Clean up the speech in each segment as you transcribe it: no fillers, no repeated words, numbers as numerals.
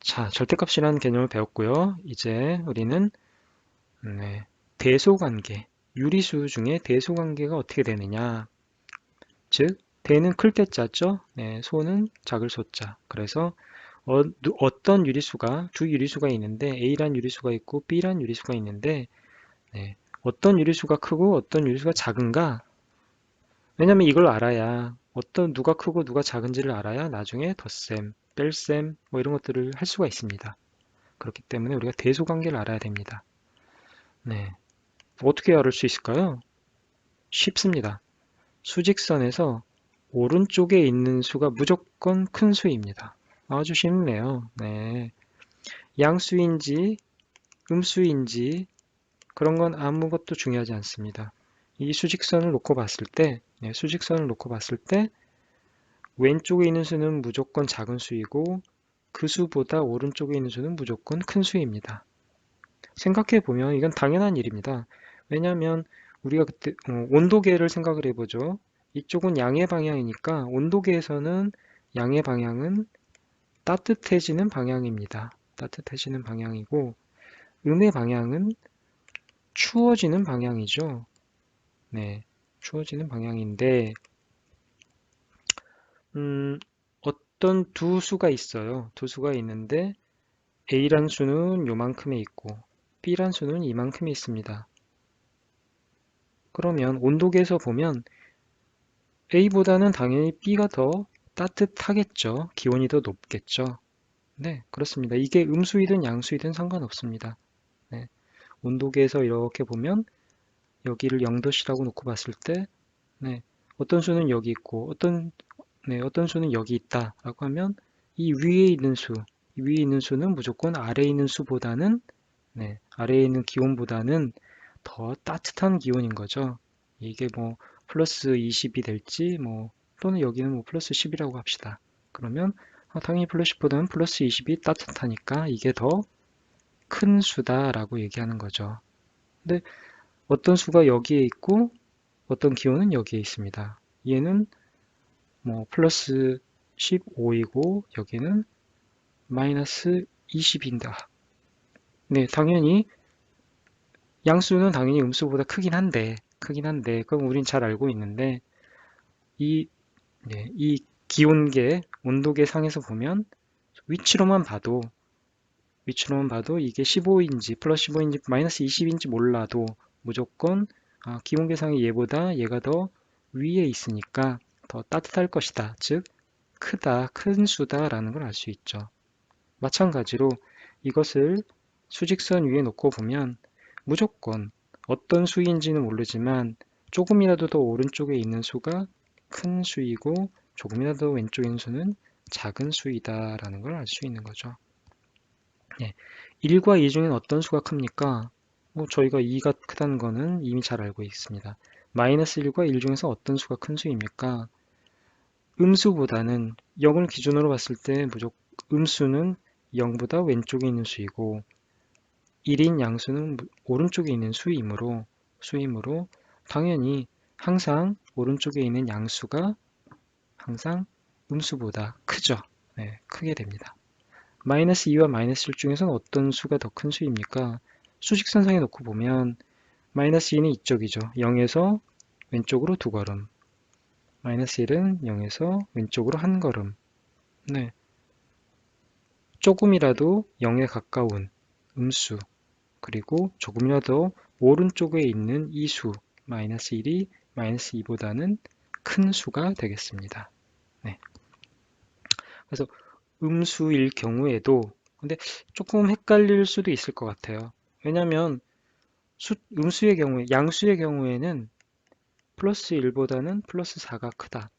자, 절대값이라는 개념을 배웠고요. 이제 우리는 대소관계, 유리수 중에 대소관계가 어떻게 되느냐. 즉, 대는 클 때자죠. 소는 작을 소자. 그래서 어떤 유리수가, 두 유리수가 있는데 A란 유리수가 있고 B란 유리수가 있는데 어떤 유리수가 크고 어떤 유리수가 작은가? 왜냐면 이걸 알아야 누가 크고 누가 작은지를 알아야 나중에 덧셈, 뺄셈 뭐 이런 것들을 할 수가 있습니다. 그렇기 때문에 우리가 대소관계를 알아야 됩니다. 네. 어떻게 알을 수 있을까요? 쉽습니다. 수직선에서 오른쪽에 있는 수가 무조건 큰 수입니다. 아주 쉽네요. 네. 양수인지 음수인지 그런 건 아무것도 중요하지 않습니다. 이 수직선을 놓고 봤을 때, 수직선을 놓고 봤을 때 왼쪽에 있는 수는 무조건 작은 수이고 그 수보다 오른쪽에 있는 수는 무조건 큰 수입니다. 생각해 보면 이건 당연한 일입니다. 왜냐하면 우리가 그때 온도계를 생각을 해보죠. 이쪽은 양의 방향이니까 온도계에서는 양의 방향은 따뜻해지는 방향입니다. 따뜻해지는 방향이고 음의 방향은 추워지는 방향이죠. 네, 추워지는 방향인데 어떤 두 수가 있어요. 두 수가 있는데 A란 수는 요만큼에 있고 B란 수는 이만큼에 있습니다. 그러면 온도계에서 보면 A보다는 당연히 B가 더 따뜻하겠죠. 기온이 더 높겠죠. 네, 그렇습니다. 이게 음수이든 양수이든 상관없습니다. 네, 온도계에서 이렇게 보면 여기를 0도씨라고 놓고 봤을 때 네, 어떤 수는 여기 있고 어떤 수는 여기 있다라고 하면 이 위에 있는 수, 이 위에 있는 수는 무조건 아래에 있는 수보다는 아래에 있는 기온보다는 더 따뜻한 기온인 거죠. 이게 뭐 플러스 20이 될지 뭐 또는 여기는 뭐 플러스 10이라고 합시다. 그러면 당연히 플러스 10보다는 플러스 20이 따뜻하니까 이게 더 큰 수다라고 얘기하는 거죠. 근데 어떤 수가 여기에 있고 어떤 기온은 여기에 있습니다. 얘는 뭐 플러스 15이고 여기는 마이너스 20인다. 네, 당연히 양수는 당연히 음수보다 크긴 한데 그건 우린 잘 알고 있는데 이, 이 기온계, 온도계 상에서 보면 위치로만 봐도 이게 15인지 플러스 15인지 마이너스 20인지 몰라도 무조건 기온계상의 얘보다 얘가 더 위에 있으니까 더 따뜻할 것이다. 즉 크다, 큰 수다라는 걸 알 수 있죠. 마찬가지로 이것을 수직선 위에 놓고 보면 무조건 어떤 수인지는 모르지만 조금이라도 더 오른쪽에 있는 수가 큰 수이고 조금이라도 더 왼쪽에 있는 수는 작은 수이다라는 걸 알 수 있는 거죠. 1과 2 중엔 어떤 수가 큽니까? 저희가 2가 크다는 거는 이미 잘 알고 있습니다. 마이너스 1과 1 중에서 어떤 수가 큰 수입니까? 음수보다는 0을 기준으로 봤을 때 무조건 음수는 0보다 왼쪽에 있는 수이고 1인 양수는 오른쪽에 있는 수이므로 당연히 항상 오른쪽에 있는 양수가 항상 음수보다 크죠. 네, 크게 됩니다. 마이너스 2와 마이너스 1 중에서는 어떤 수가 더 큰 수입니까? 수직선상에 놓고 보면 마이너스 2는 이쪽이죠. 0에서 왼쪽으로 두 걸음. 마이너스 1은 0에서 왼쪽으로 한 걸음. 네, 조금이라도 0에 가까운 음수, 그리고 조금이라도 오른쪽에 있는 이 수, 마이너스 1이 마이너스 2보다는 큰 수가 되겠습니다. 네, 그래서 음수일 경우에도 근데 조금 헷갈릴 수도 있을 것 같아요. 왜냐하면 음수의 경우에, 양수의 경우에는 플러스 1보다는 플러스 4가 크다.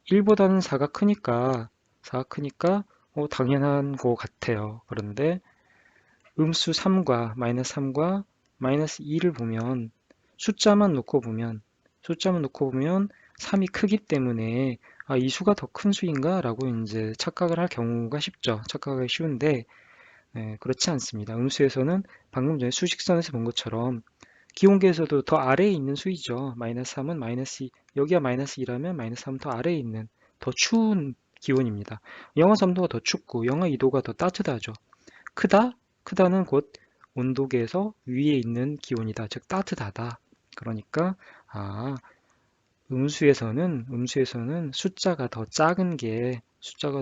1보다는 4가 크니까 당연한 것 같아요. 그런데 음수 3과 마이너스 2를 보면 숫자만 놓고 보면 3이 크기 때문에 이 수가 더 큰 수인가? 라고 이제 착각을 할 경우가 쉽죠. 착각하기 쉬운데 그렇지 않습니다. 음수에서는 방금 전에 수직선에서 본 것처럼 기온계에서도 더 아래에 있는 수이죠. 마이너스 3은 마이너스 2, 여기가 마이너스 2라면 마이너스 3은 더 아래에 있는 더 추운 기온입니다. 영하 3도가 더 춥고 영하 2도가 더 따뜻하죠. 크다? 크다는 곧 온도계에서 위에 있는 기온이다. 즉 따뜻하다. 그러니까 음수에서는 숫자가 더 작은 게 작은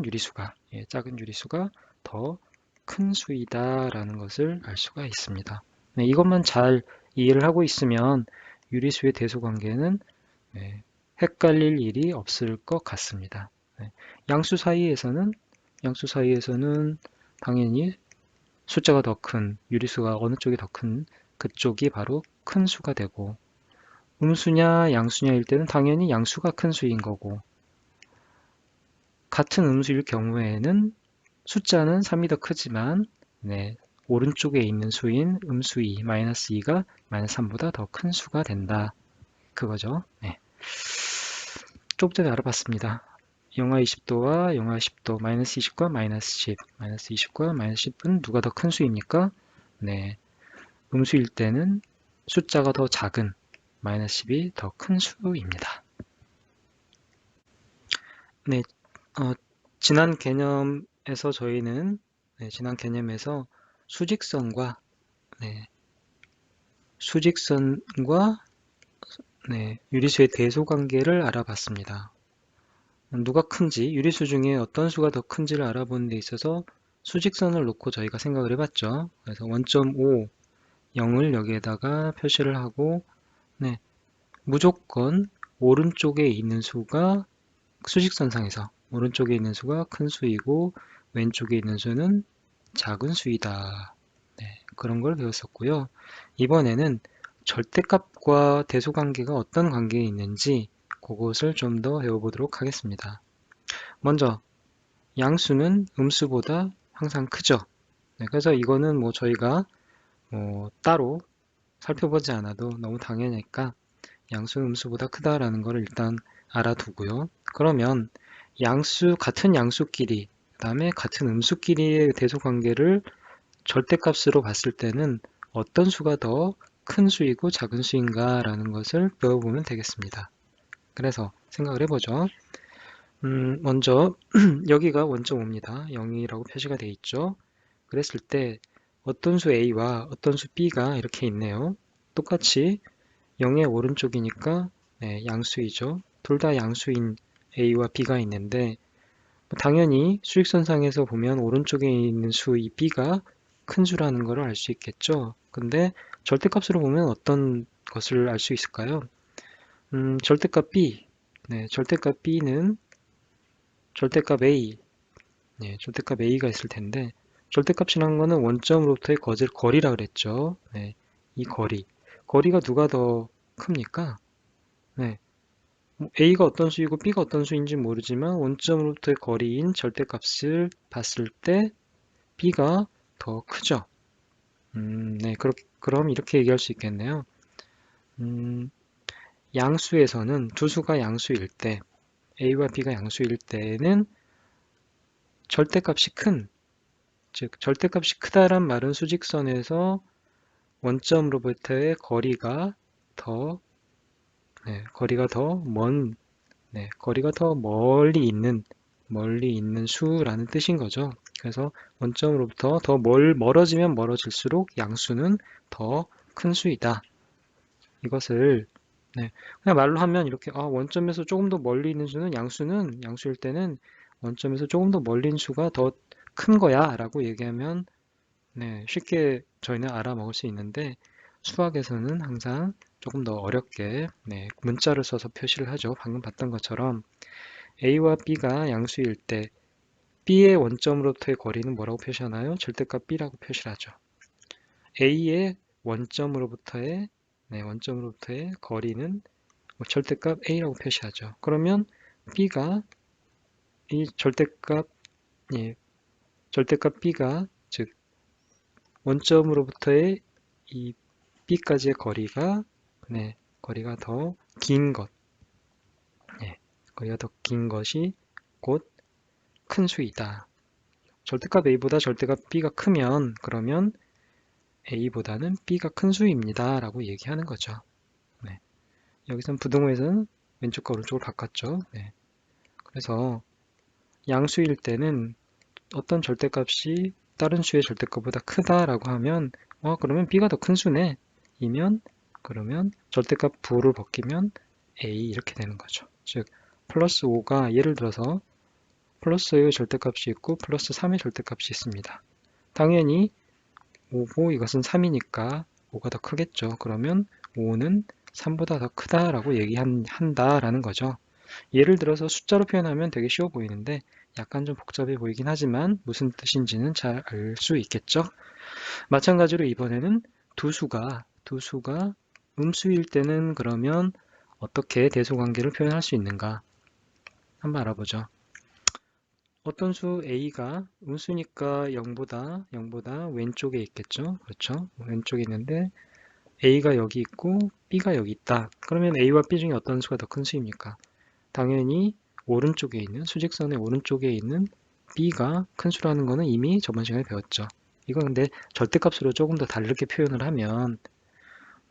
유리수가 작은 유리수가 더 큰 수이다라는 것을 알 수가 있습니다. 네, 이것만 잘 이해를 하고 있으면 유리수의 대소 관계는 헷갈릴 일이 없을 것 같습니다. 네, 양수 사이에서는 당연히 숫자가 더 큰 유리수가 어느 쪽이 더 큰 그쪽이 바로 큰 수가 되고 음수냐 양수냐일 때는 당연히 양수가 큰 수인 거고 같은 음수일 경우에는 숫자는 3이 더 크지만 오른쪽에 있는 수인 음수 2, 마이너스 2가 마이너스 3보다 더 큰 수가 된다. 그거죠. 좀 전에 알아봤습니다. 영하 20도와 영하 10도, 마이너스 20과 마이너스 10, 마이너스 20과 마이너스 10은 누가 더 큰 수입니까? 음수일 때는 숫자가 더 작은 마이너스 10이 더 큰 수입니다. 네, 지난 개념에서 저희는 지난 개념에서 수직선과 수직선과 유리수의 대소 관계를 알아봤습니다. 누가 큰지, 유리수 중에 어떤 수가 더 큰지를 알아보는 데 있어서 수직선을 놓고 저희가 생각을 해봤죠. 그래서 1.5, 0을 여기에다가 표시를 하고 무조건 오른쪽에 있는 수가 수직선상에서 오른쪽에 있는 수가 큰 수이고 왼쪽에 있는 수는 작은 수이다. 그런 걸 배웠었고요. 이번에는 절대값과 대소관계가 어떤 관계에 있는지 그것을 좀 더 배워보도록 하겠습니다. 먼저 양수는 음수보다 항상 크죠. 그래서 이거는 뭐 저희가 따로 살펴보지 않아도 너무 당연하니까 양수는 음수보다 크다라는 걸 일단 알아두고요. 그러면 같은 양수끼리, 그 다음에 같은 음수끼리의 대소관계를 절대값으로 봤을 때는 어떤 수가 더 큰 수이고 작은 수인가 라는 것을 배워보면 되겠습니다. 그래서 생각을 해보죠. 먼저 여기가 원점 5입니다. 0이라고 표시가 되어 있죠. 그랬을 때 어떤 수 A와 어떤 수 B가 이렇게 있네요. 똑같이 0의 오른쪽이니까 양수이죠. 둘 다 양수인 A와 B가 있는데 당연히 수직선상에서 보면 오른쪽에 있는 수 이 B가 큰 수라는 것을 알 수 있겠죠. 근데 절대값으로 보면 어떤 것을 알 수 있을까요? 절대값 B, 절대값 B는 절대값 A, 절대값 A가 있을 텐데 절대값이라는 거는 원점으로부터의 거리라 그랬죠. 이 거리가 누가 더 큽니까? A가 어떤 수이고 B가 어떤 수인지 모르지만 원점으로부터의 거리인 절대값을 봤을 때 B가 더 크죠. 그럼 이렇게 얘기할 수 있겠네요. 양수에서는 두 수가 양수일 때, A와 B가 양수일 때는 절대값이 즉 절대값이 크다란 말은 수직선에서 원점으로부터의 거리가 더 거리가 더 멀리 있는 수라는 뜻인 거죠. 그래서 원점으로부터 더 멀어지면 멀어질수록 양수는 더 큰 수이다. 이것을 그냥 말로 하면 이렇게 원점에서 조금 더 멀리 있는 수는 양수일 때는 원점에서 조금 더 멀리 있는 수가 더 큰 거야 라고 얘기하면 쉽게 저희는 알아먹을 수 있는데 수학에서는 항상 조금 더 어렵게 문자를 써서 표시를 하죠. 방금 봤던 것처럼 A와 B가 양수일 때 B의 원점으로부터의 거리는 뭐라고 표시하나요? 절대값 B라고 표시를 하죠. A의 원점으로부터의 거리는 절대값 A라고 표시하죠. 그러면 B가 이 절대값 B가 즉 원점으로부터의 이 B까지의 거리가 더 긴 것, 거리가 더 긴 것이 곧 큰 수이다. 절대값 A보다 절대값 B가 크면 그러면 A보다는 B가 큰 수입니다. 라고 얘기하는 거죠. 여기서는 부등호에서는 왼쪽과 오른쪽을 바꿨죠. 그래서 양수일 때는 어떤 절대값이 다른 수의 절대값보다 크다라고 하면 그러면 b가 더 큰 수네 이면 그러면 절대값 부를 벗기면 a 이렇게 되는 거죠. 즉 플러스 5가 예를 들어서 플러스 5의 절대값이 있고 플러스 3의 절대값이 있습니다. 당연히 5고 이것은 3이니까 5가 더 크겠죠. 그러면 5는 3보다 더 크다라고 얘기한다라는 거죠. 예를 들어서 숫자로 표현하면 되게 쉬워 보이는데 약간 좀 복잡해 보이긴 하지만 무슨 뜻인지는 잘 알 수 있겠죠. 마찬가지로 이번에는 두 수가 음수일 때는 그러면 어떻게 대소관계를 표현할 수 있는가 한번 알아보죠. 어떤 수 a가 음수니까 0보다 왼쪽에 있겠죠. 그렇죠. 왼쪽에 있는데 a가 여기 있고 b가 여기 있다. 그러면 a와 b 중에 어떤 수가 더 큰 수입니까? 당연히 오른쪽에 있는 수직선의 오른쪽에 있는 b가 큰 수라는 거는 이미 저번 시간에 배웠죠. 이거 근데 절대값으로 조금 더 다르게 표현을 하면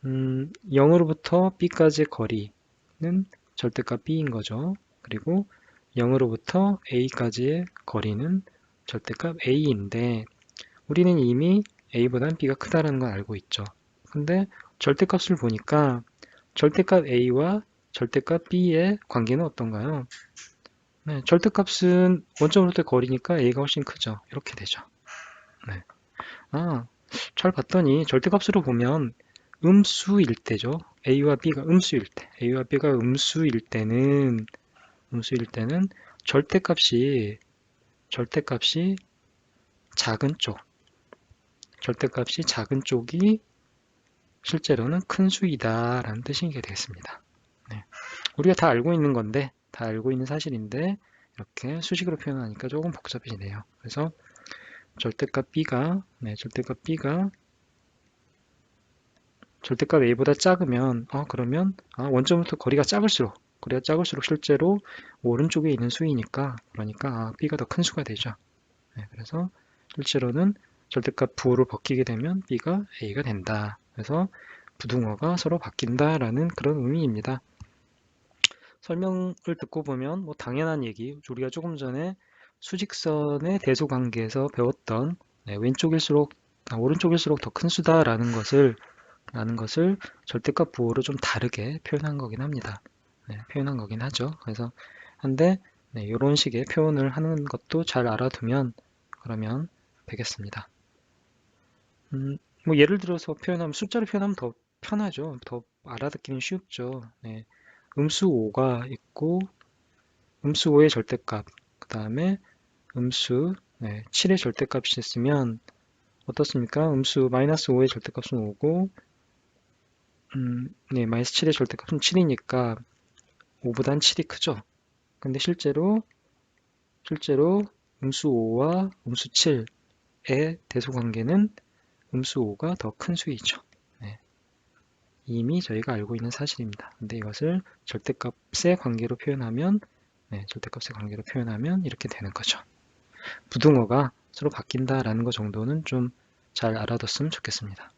0으로부터 b까지의 거리는 절대값 b인 거죠. 그리고 0으로부터 a까지의 거리는 절대값 a인데 우리는 이미 a보다는 b가 크다는 걸 알고 있죠. 근데 절대값을 보니까 절대값 a와 절대값 b의 관계는 어떤가요? 네, 절대값은 원점으로부터 거리니까 a가 훨씬 크죠. 이렇게 되죠. 네. 잘 봤더니 절대값으로 보면 음수일 때죠. a와 b가 음수일 때, a와 b가 음수일 때는 절대값이 작은 쪽, 절대값이 작은 쪽이 실제로는 큰 수이다라는 뜻이 되겠습니다. 네. 우리가 다 알고 있는 건데, 다 알고 있는 사실인데 이렇게 수식으로 표현하니까 조금 복잡해지네요. 그래서 절대값 b가 절대값 a보다 작으면 그러면 원점부터 거리가 작을수록 실제로 오른쪽에 있는 수이니까 그러니까 b가 더 큰 수가 되죠. 네, 그래서 실제로는 절대값 부호를 벗기게 되면 b가 a가 된다. 그래서 부등호가 서로 바뀐다라는 그런 의미입니다. 설명을 듣고 보면 뭐 당연한 얘기, 우리가 조금 전에 수직선의 대소관계에서 배웠던 오른쪽일수록 더 큰 수다라는 것을 절대값 부호로 좀 다르게 표현한 거긴 합니다. 표현한 거긴 하죠. 그래서 한데 이런 식의 표현을 하는 것도 잘 알아두면 그러면 되겠습니다. 뭐 예를 들어서 표현하면 숫자로 표현하면 더 편하죠. 더 알아듣기는 쉽죠. 음수 5가 있고 음수 5의 절대값 그 다음에 음수 7의 절대값이 있으면 어떻습니까? 음수 마이너스 5의 절대값은 5고 마이너스 7의 절대값은 7이니까 5보단 7이 크죠. 근데 실제로 음수 5와 음수 7의 대소관계는 음수 5가 더 큰 수이죠. 이미 저희가 알고 있는 사실입니다. 근데 이것을 절대값의 관계로 표현하면 이렇게 되는 거죠. 부등호가 서로 바뀐다라는 것 정도는 좀 잘 알아뒀으면 좋겠습니다.